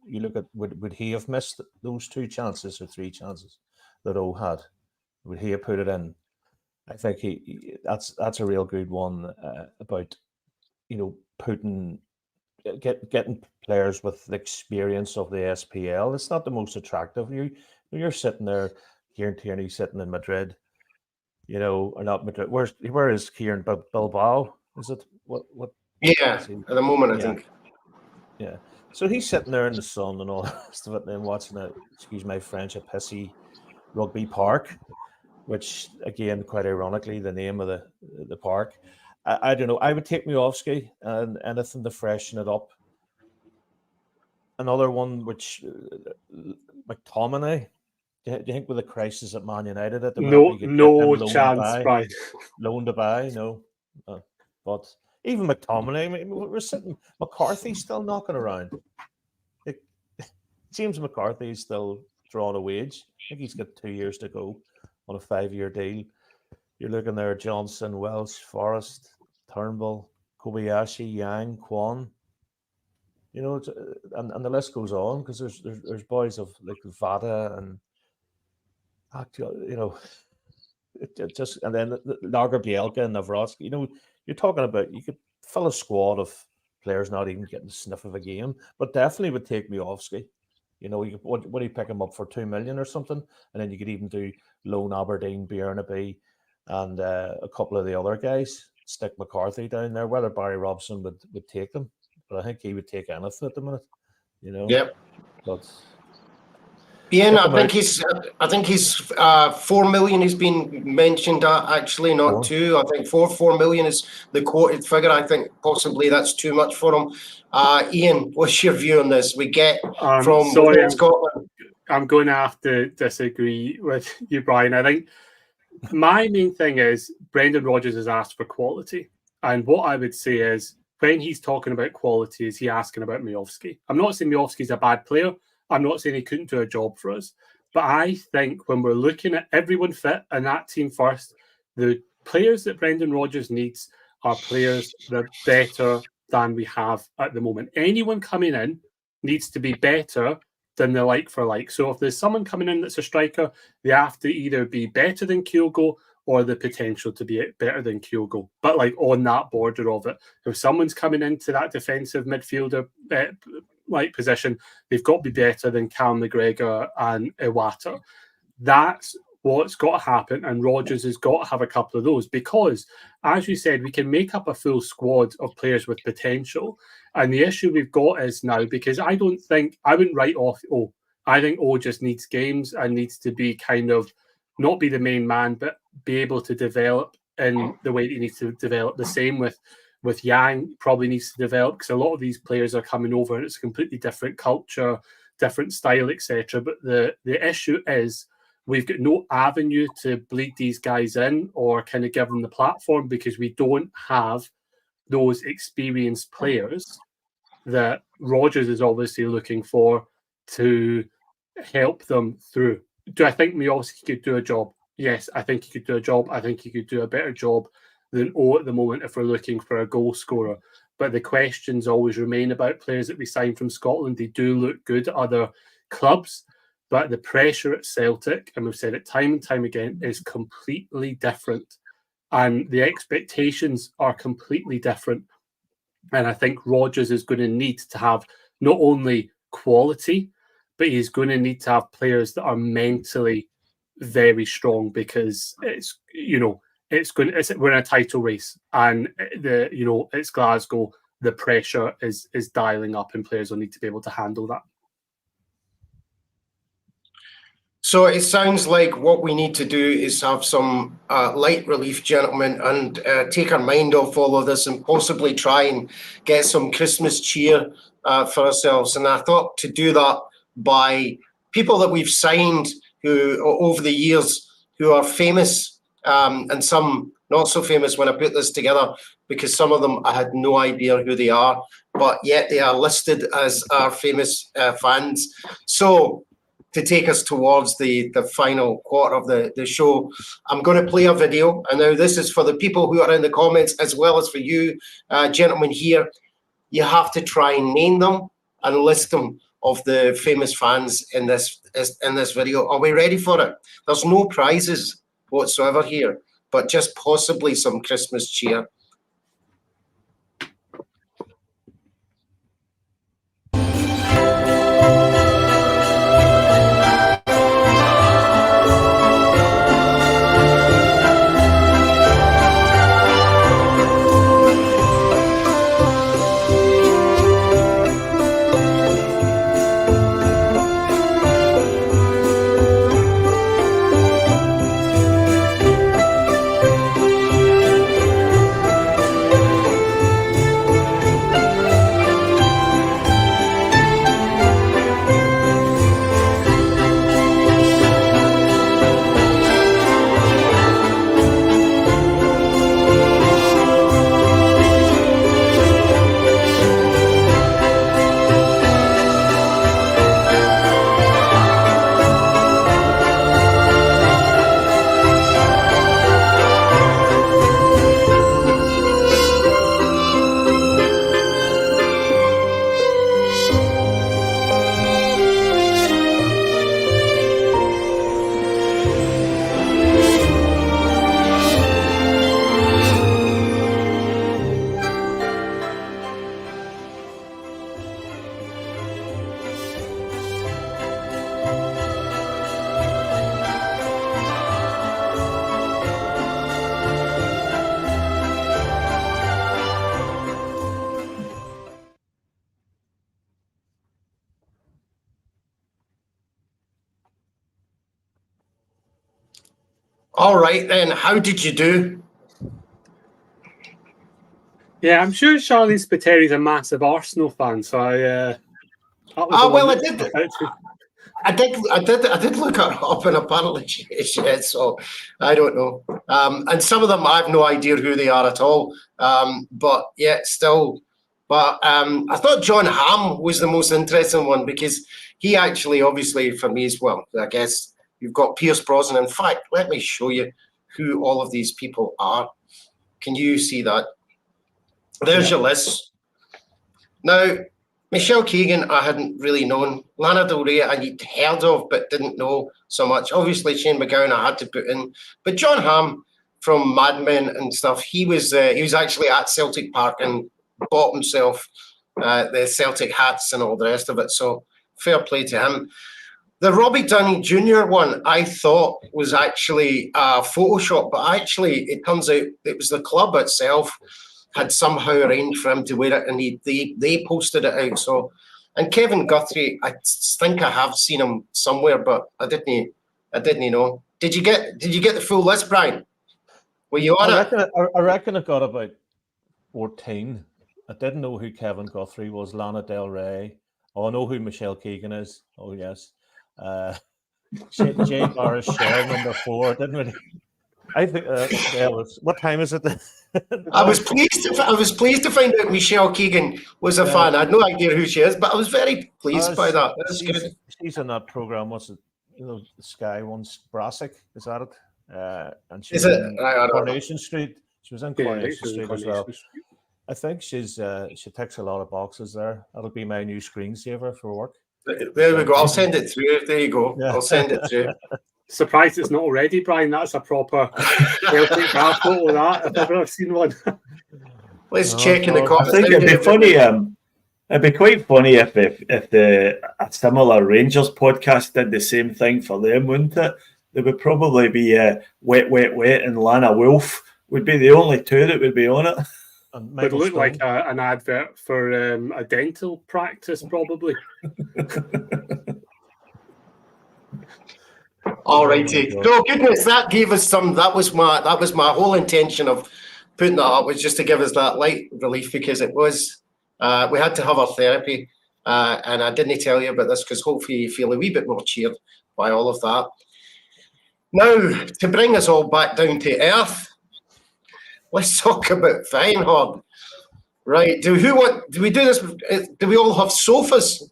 you look at would he have missed those 2 chances or 3 chances that O had? Would he have put it in? I think that's a real good one about getting players with the experience of the SPL. It's not the most attractive. You're sitting there, Kieran Tierney sitting in Madrid, or not Madrid. Where is Kieran? Bilbao? Is it what? Yeah, at the moment, I think. Yeah. So he's sitting there in the sun and all the rest of it, and then watching excuse my French, a pissy rugby park, which again, quite ironically, the name of the park. I don't know. I would take Miovski and anything to freshen it up. Another one, which McTominay. Do you think with the crisis at Man United at the moment, no chance, Brian? Loan to buy, no. But even McTominay, we're sitting. McCarthy's still knocking around. James McCarthy's still drawing a wage. I think he's got 2 years to go on a 5-year deal. You're looking there: Johnson, Welsh, Forrest, Turnbull, Kobayashi, Yang, Kwon. And the list goes on, because there's boys of like Vada and and then Lager Bielka and Navratsky. You're talking about, you could fill a squad of players not even getting the sniff of a game, but definitely would take Miovski. What do you pick him up for, 2 million or something? And then you could even do loan Aberdeen, Bjornaby, and a couple of the other guys. Stick McCarthy down there. Whether Barry Robson would take them, but I think he would take anything at the minute. Yep. But Ian, I think he's 4 million has been mentioned. Actually, not 2. I think 4 million is the quoted figure. I think possibly that's too much for him. Ian, what's your view on this? We get from Scotland. I'm going to have to disagree with you, Brian. I think my main thing is Brendan Rodgers has asked for quality. And what I would say is when he's talking about quality, is he asking about Miovski? I'm not saying Miovski's a bad player. I'm not saying he couldn't do a job for us. But I think when we're looking at everyone fit and that team first, the players that Brendan Rodgers needs are players that are better than we have at the moment. Anyone coming in needs to be better than the like for like. So if there's someone coming in that's a striker, they have to either be better than Kyogo or the potential to be better than Kyogo, but like on that border of it. If someone's coming into that defensive midfielder like position, they've got to be better than Cal McGregor and Iwata. That's what's got to happen, and Rodgers has got to have a couple of those because, as you said, we can make up a full squad of players with potential. And the issue we've got is now, because I wouldn't write off I think just needs games and needs to be kind of not be the main man, but be able to develop in the way that he needs to develop. The same with Yang, probably needs to develop because a lot of these players are coming over and it's a completely different culture, different style, etc. But the issue is we've got no avenue to bleed these guys in or kind of give them the platform because we don't have those experienced players that Rodgers is obviously looking for to help them through. Do I think Miovski could do a job? Yes, I think he could do a job. I think he could do a better job than O at the moment if we're looking for a goal scorer. But the questions always remain about players that we sign from Scotland. They do look good at other clubs, but the pressure at Celtic, and we've said it time and time again, is completely different. And the expectations are completely different. And I think Rodgers is going to need to have not only quality, but he's going to need to have players that are mentally very strong because we're in a title race and it's Glasgow. The pressure is dialing up and players will need to be able to handle that. So it sounds like what we need to do is have some light relief, gentlemen, and take our mind off all of this and possibly try and get some Christmas cheer for ourselves. And I thought to do that by people that we've signed who over the years who are famous and some not so famous when I put this together, because some of them I had no idea who they are, but yet they are listed as our famous fans. So to take us towards the final quarter of the show, I'm going to play a video. And now this is for the people who are in the comments as well as for you, gentlemen here. You have to try and name them and list them of the famous fans in this video. Are we ready for it? There's no prizes whatsoever here, but just possibly some Christmas cheer. All right, then. How did you do? Yeah, I'm sure Charlie Spiteri is a massive Arsenal fan, so I. I did. I did look her up, and apparently she is. So I don't know. And some of them, I have no idea who they are at all. But yeah, still. But I thought John Hamm was the most interesting one, because he actually, obviously, for me as well, I guess you've got Pierce Brosnan. In fact, let me show you who all of these people are. Can you see that? There's your list. Now, Michelle Keegan, I hadn't really known. Lana Del Rey, I'd heard of, but didn't know so much. Obviously, Shane McGowan, I had to put in. But John Hamm from Mad Men and stuff, he was actually at Celtic Park and bought himself the Celtic hats and all the rest of it. So fair play to him. The Robbie Downey Jr. one, I thought was actually Photoshop, but actually it turns out it was the club itself had somehow arranged for him to wear it, and they posted it out. So, and Kevin Guthrie, I think I have seen him somewhere, but I didn't know. Did you get the full list, Brian? Were you on it? I reckon I got about 14. I didn't know who Kevin Guthrie was. Lana Del Rey. Oh, I know who Michelle Keegan is. Oh yes. Jay Barris Share number 4. Didn't really. I think. What time is it? I was pleased to find out Michelle Keegan was a fan. I had no idea who she is, but I was very pleased by that. That's good. She's in that program. What's it? The Sky one's Brassic. Is that it? And she's in Coronation Street. She was in Coronation Street as well. I think she ticks a lot of boxes there. That'll be my new screensaver for work. There we go. I'll send it through. There you go. Yeah. I'll send it through. Surprised it's not already, Brian. That's a proper Celtic photo of that, if I've ever seen one. Let's check in the comments. I think it'd be funny. It'd be quite funny if a similar Rangers podcast did the same thing for them, wouldn't it? There would probably be Wet, and Lana Wolf would be the only two that would be on it. Would look like an advert for a dental practice, probably. All righty. No, goodness, that gave us some. That was my whole intention of putting that up, was just to give us that light relief, because it was we had to have our therapy, and I didn't tell you about this because hopefully you feel a wee bit more cheered by all of that. Now, to bring us all back down to earth, let's talk about Feyenoord. Right? Do we do this? Do we all have sofas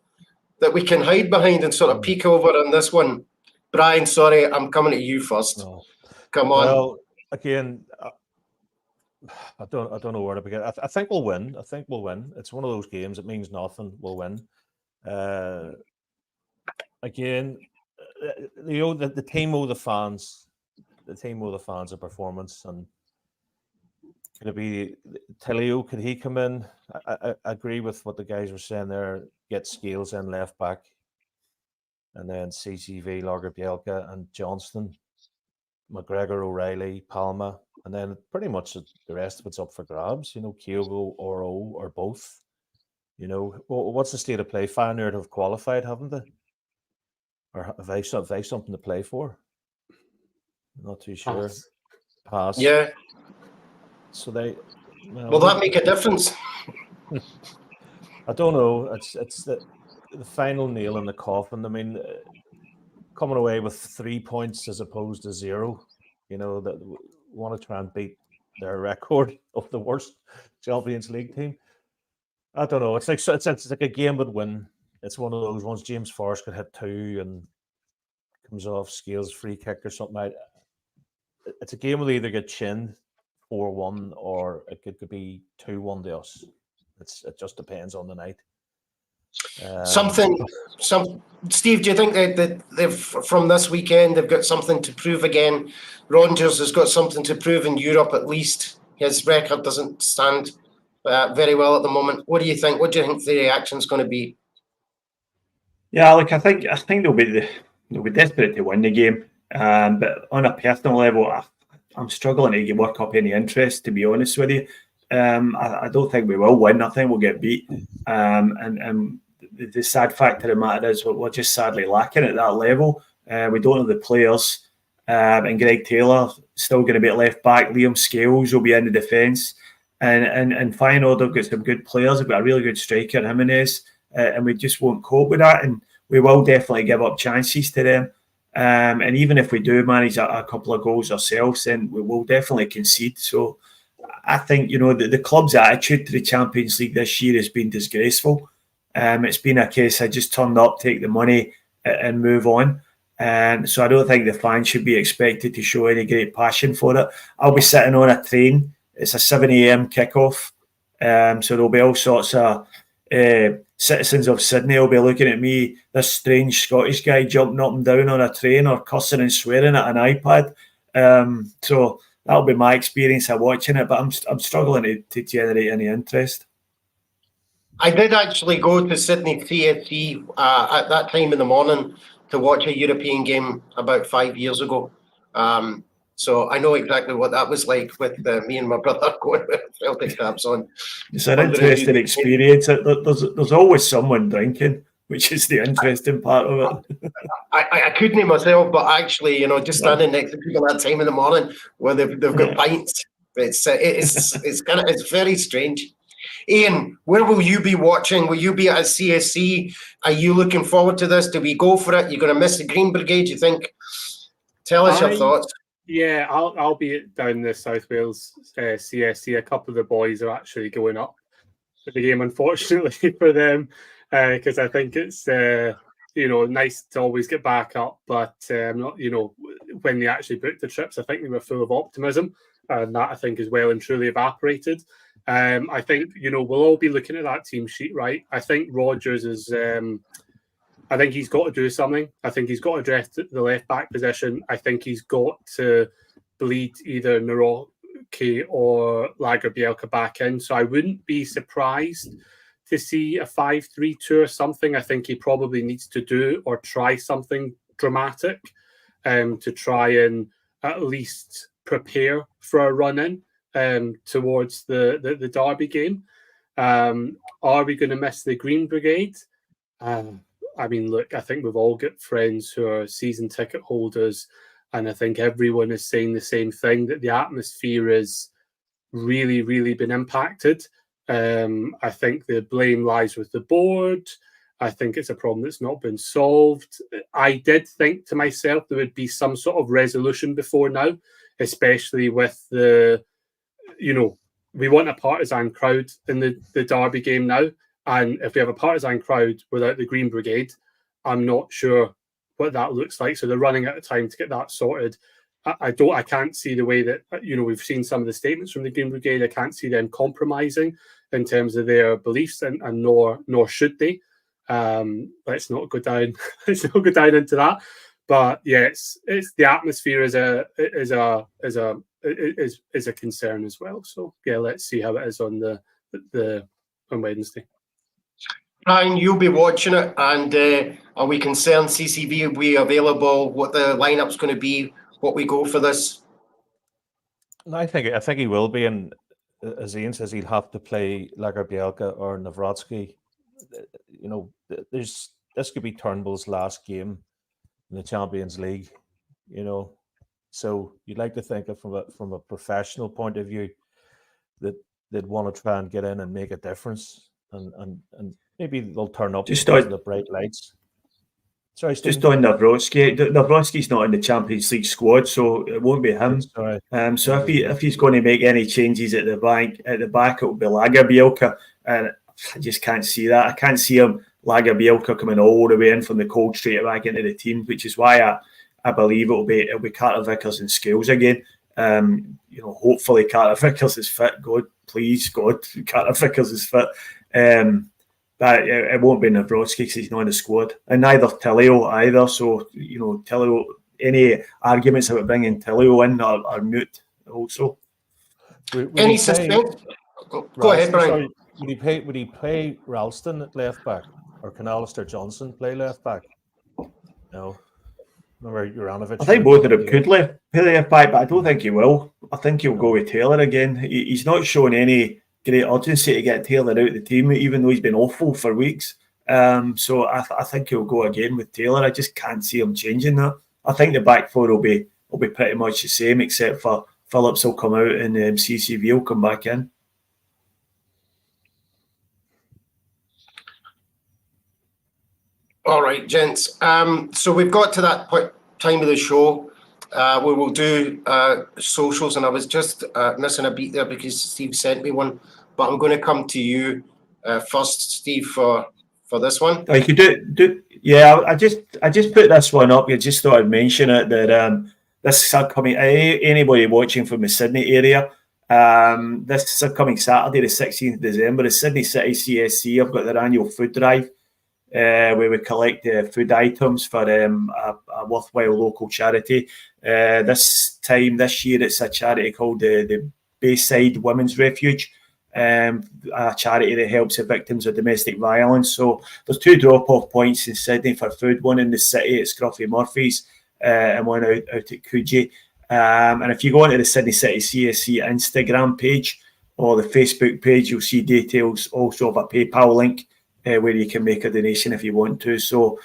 that we can hide behind and sort of peek over on this one? Brian, sorry, I'm coming to you first. No. Come on. Well, again, I don't know where to begin. I think we'll win. It's one of those games. It means nothing. We'll win. Again, the team owe the fans. The team owe the fans a performance, and could it be Telio? Could he come in? I agree with what the guys were saying there. Get Scales in left back. And then CCV, Lagerbielke and Johnston, McGregor, O'Reilly, Palma, and then pretty much the rest of it's up for grabs. You know, Kyogo, Oro, or both. You know, what's the state of play? Feyenoord have qualified, haven't they? Or have they something to play for? I'm not too sure. Pass. Yeah. So they. Will that make a difference? I don't know. It's the final nail in the coffin. I mean, coming away with 3 points as opposed to 0, you know, that want to try and beat their record of the worst Champions League team. I don't know. It's like a game would win. It's one of those ones. James Forrest could hit 2 and comes off Scales free kick or something. It's a game will either get chinned 4-1 or it could be 2-1 to us. It just depends on the night. Steve, do you think that they've from this weekend they've got something to prove again? Rangers has got something to prove in Europe at least. His record doesn't stand very well at the moment. What do you think? What do you think the reaction's going to be? Yeah, look, I think they'll be desperate to win the game, but on a personal level, I'm struggling to work up any interest, to be honest with you. I don't think we will win. I think we'll get beat. And the sad fact of the matter is we're just sadly lacking at that level. We don't have the players. And Greg Taylor still going to be at left back. Liam Scales will be in the defence. And Feyenoord have got some good players. They've got a really good striker, Jimenez. And we just won't cope with that. And we will definitely give up chances to them. And even if we do manage a couple of goals ourselves, then we will definitely concede. So I think, the club's attitude to the Champions League this year has been disgraceful. It's been a case of just turn up, take the money and move on. And so I don't think the fans should be expected to show any great passion for it. I'll be sitting on a train. It's a 7 a.m. kickoff. So there'll be all sorts of citizens of Sydney will be looking at me, this strange Scottish guy jumping up and down on a train or cussing and swearing at an iPad. So that'll be my experience of watching it, but I'm struggling to generate any interest. I did actually go to Sydney CSC at that time in the morning to watch a European game about 5 years ago. So I know exactly what that was like with me and my brother going with Celtic caps on. It's an interesting experience. There's always someone drinking, which is the interesting part of it. I couldn't myself, but actually, just standing next to people at that time in the morning where they've got pints, it's very strange. Ian, where will you be watching? Will you be at CSC? Are you looking forward to this? Do we go for it? You're going to miss the Green Brigade, you think? Tell us your thoughts. Yeah, I'll be down the South Wales CSC. A couple of the boys are actually going up for the game, unfortunately for them, because I think it's nice to always get back up. But when they actually booked the trips, I think they were full of optimism, and that I think is well and truly evaporated. I think we'll all be looking at that team sheet, right? I think Rodgers is. I think he's got to do something. I think he's got to address the left back position. I think he's got to bleed either Naroki or Lagerbielke back in. So I wouldn't be surprised to see a 5-3-2 or something. I think he probably needs to do or try something dramatic to try and at least prepare for a run-in towards the Derby game. Are we going to miss the Green Brigade? I mean, look, I think we've all got friends who are season ticket holders, and I think everyone is saying the same thing, that the atmosphere has really, really been impacted. I think the blame lies with the board. I think it's a problem that's not been solved. I did think to myself there would be some sort of resolution before now, especially with the, we want a partisan crowd in the Derby game now. And if we have a partisan crowd without the Green Brigade, I'm not sure what that looks like. So they're running out of time to get that sorted. I can't see the way that, we've seen some of the statements from the Green Brigade. I can't see them compromising in terms of their beliefs, and nor should they. Let's not go down. Let's not go down into that. But yeah, it's the atmosphere is a concern as well. So yeah, let's see how it is on on Wednesday. Brian, you'll be watching it, and are we concerned CCV will be available? What the lineup's going to be? What we go for this? I think he will be, and as Ian says, he'll have to play Lagerbielke or Nawrocki. This could be Turnbull's last game in the Champions League. So you'd like to think of from a professional point of view that they'd want to try and get in and make a difference, and maybe they'll turn up just on the bright lights. Sorry, Stephen. Just on Nawrocki. Nawrocki's not in the Champions League squad, so it won't be him. Sorry. So if he's going to make any changes at the back, it will be Lagerbielke, and I just can't see that. I can't see him Lagerbielke coming all the way in from the cold straight back into the team, which is why I believe it'll be Carter Vickers and Scales again. Hopefully Carter Vickers is fit. God, please, God, Carter Vickers is fit. But it won't be Nawrocki because he's not in the squad, and neither Tillio either. So Tillio, any arguments about bringing Tillio in are moot. Also, any suspense? Go ahead, Brian. Sorry, would he play Ralston at left back, or can Alistair Johnson play left back? No. Remember Juranovic? I think both of them could play left back, but I don't think he will. I think he'll go with Taylor again. He's not showing any great urgency to get Taylor out of the team, even though he's been awful for weeks. So I think he'll go again with Taylor. I just can't see him changing that. I think the back four will be pretty much the same, except for Phillips will come out and CCV will come back in. All right, gents. So we've got to that time of the show. We will do socials, and I was just missing a beat there because Steve sent me one. But I'm going to come to you first, Steve, for this one. Oh, you could do. Yeah, I just put this one up. You just thought I'd mention it that this upcoming anybody watching from the Sydney area. This upcoming Saturday, the 16th of December, the Sydney City CSC have got their annual food drive where we collect food items for a worthwhile local charity. This year, it's a charity called the Bayside Women's Refuge. A charity that helps the victims of domestic violence. So there's 2 drop-off points in Sydney for food, one in the city at Scruffy Murphy's and one out at Coogee. And if you go onto the Sydney City CSC Instagram page or the Facebook page, you'll see details also of a PayPal link where you can make a donation if you want to. So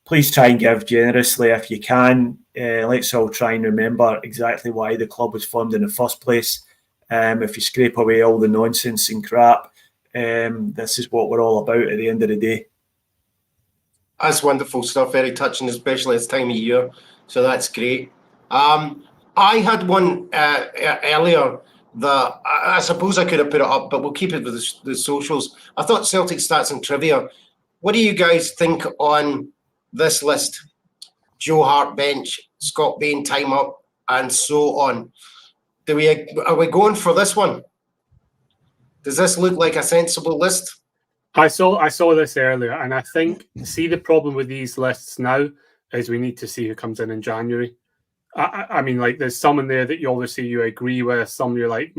please try and give generously if you can. Let's all try and remember exactly why the club was formed in the first place. If you scrape away all the nonsense and crap, this is what we're all about at the end of the day. That's wonderful stuff, very touching, especially this time of year. So that's great. I had one earlier that I suppose I could have put it up, but we'll keep it with the socials. I thought Celtic Stats and Trivia. What do you guys think on this list? Joe Hart bench, Scott Bain time up, and so on. Are we going for this one? Does this look like a sensible list? I saw this earlier, and I think the problem with these lists now is we need to see who comes in January. I mean, like there's some in there that you obviously you agree with, some you're like,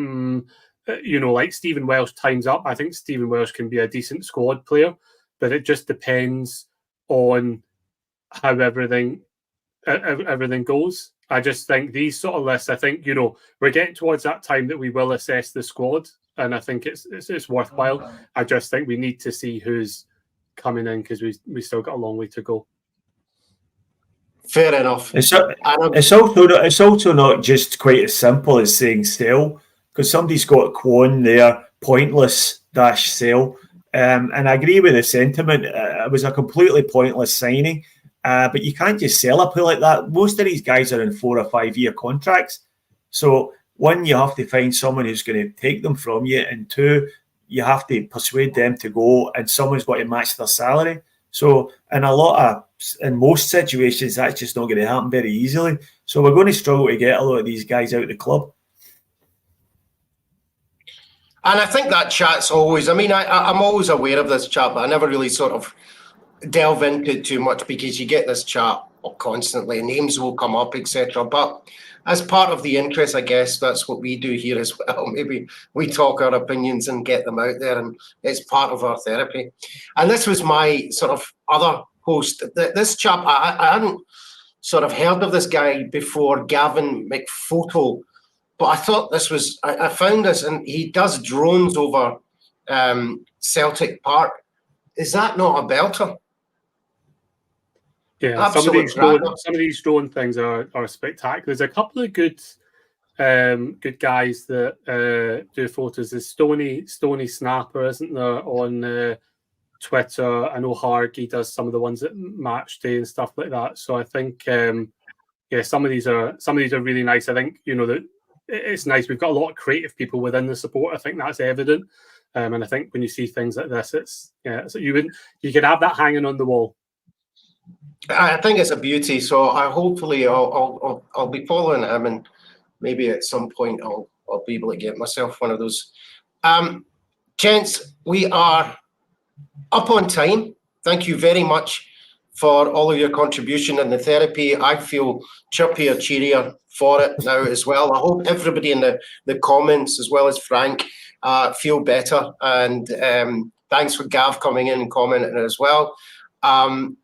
like Stephen Welsh times up. I think Stephen Welsh can be a decent squad player, but it just depends on how everything goes. I just think these sort of lists, I think, we're getting towards that time that we will assess the squad, and I think it's worthwhile. I just think we need to see who's coming in because we still got a long way to go. Fair enough. It's also not just quite as simple as saying sell, because somebody's got Kwon there, pointless -sell. And I agree with the sentiment. It was a completely pointless signing. But you can't just sell a player like that. Most of these guys are in 4 or 5 year contracts. So, 1, you have to find someone who's going to take them from you. And 2, you have to persuade them to go and someone's got to match their salary. So, in most situations, that's just not going to happen very easily. So, we're going to struggle to get a lot of these guys out of the club. And I think that chat's always, I'm always aware of this chat, but I never really sort of delve into it too much because you get this chat constantly, names will come up, etc. But as part of the interest, I guess that's what we do here as well. Maybe we talk our opinions and get them out there, and it's part of our therapy. And this was my sort of other host. This chap, I hadn't sort of heard of this guy before, Gavin McPhoto, but I thought this was, I found this, and he does drones over Celtic Park. Is that not a belter? Yeah, some of these drone things are spectacular. There's a couple of good guys that do photos. There's Stony Snapper, isn't there, on Twitter? I know Hargy does some of the ones at Match Day and stuff like that. So I think some of these are really nice. I think that it's nice. We've got a lot of creative people within the support. I think that's evident, and I think when you see things like this, so you could have that hanging on the wall. I think it's a beauty. So hopefully I'll be following him, and maybe at some point I'll be able to get myself one of those. Gents, we are up on time. Thank you very much for all of your contribution and the therapy. I feel chirpier, cheerier for it now as well. I hope everybody in the comments, as well as Frank, feel better. And thanks for Gav coming in and commenting as well.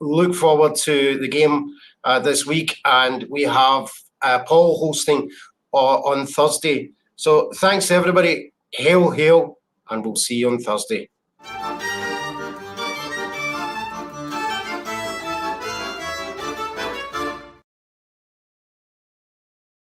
Look forward to the game this week, and we have Paul hosting on Thursday. So thanks everybody. Hail, hail, and we'll see you on Thursday.